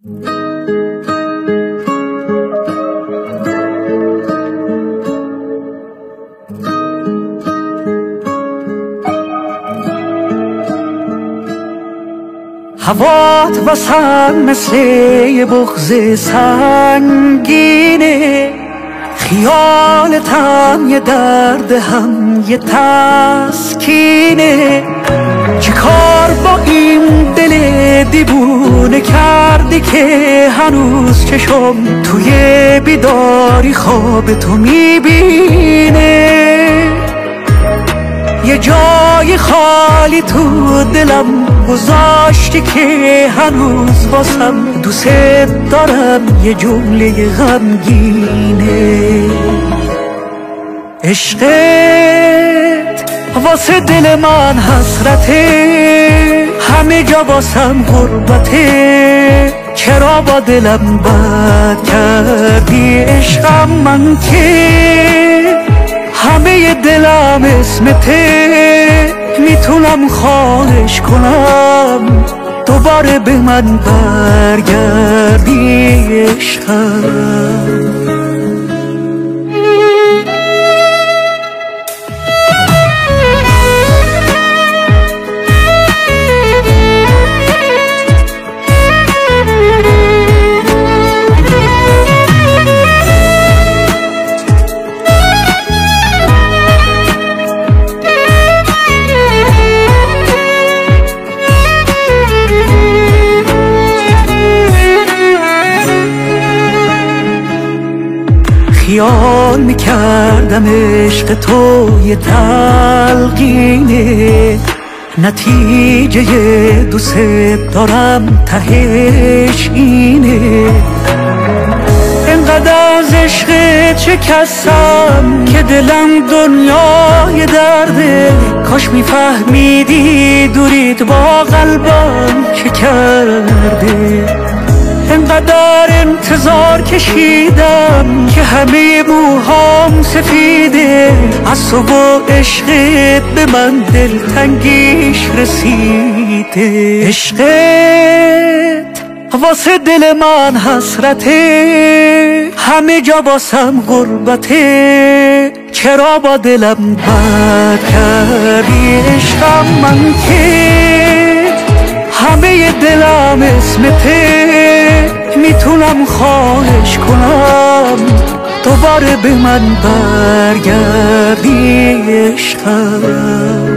هوات واسم مثل یه بغض سنگینه، خیالتم یه درد هم یه تسکینه. چه کار با این دل دیوونه کردی که هنوز چشم توی بیداری خواب تو میبینه؟ یه جای خالی تو دلم گذاشتی که هنوز واسم دوست دارم یه جمله غمگینه. عشقت واسه دل من حسرته، همه جا واسم غربته. چرا با دلم بد کردی عشقم؟ من که همه دلم اسمته، میتونم خواهش کنم دوباره به من برگردی عشقم. خیال میکردم عشق تو یه تلقینه، نتیجه دوست دارم تهش اینه. انقدر از عشقت شکستم که دلم دنیای درده. کاش میفهمیدی دوریت با قلبم چه کرده. انقدر انتظار کشیدم که همه موهام سفیده، از تو و عشقت به من دلتنگیش رسیده. عشقت واسه دل من حسرته، همه جا واسم غربته. چرا با دلم بد کردی عشقم؟ من که همه دلم اسمته، میتونم خواهش کنم دوباره به من برگردی عشقم.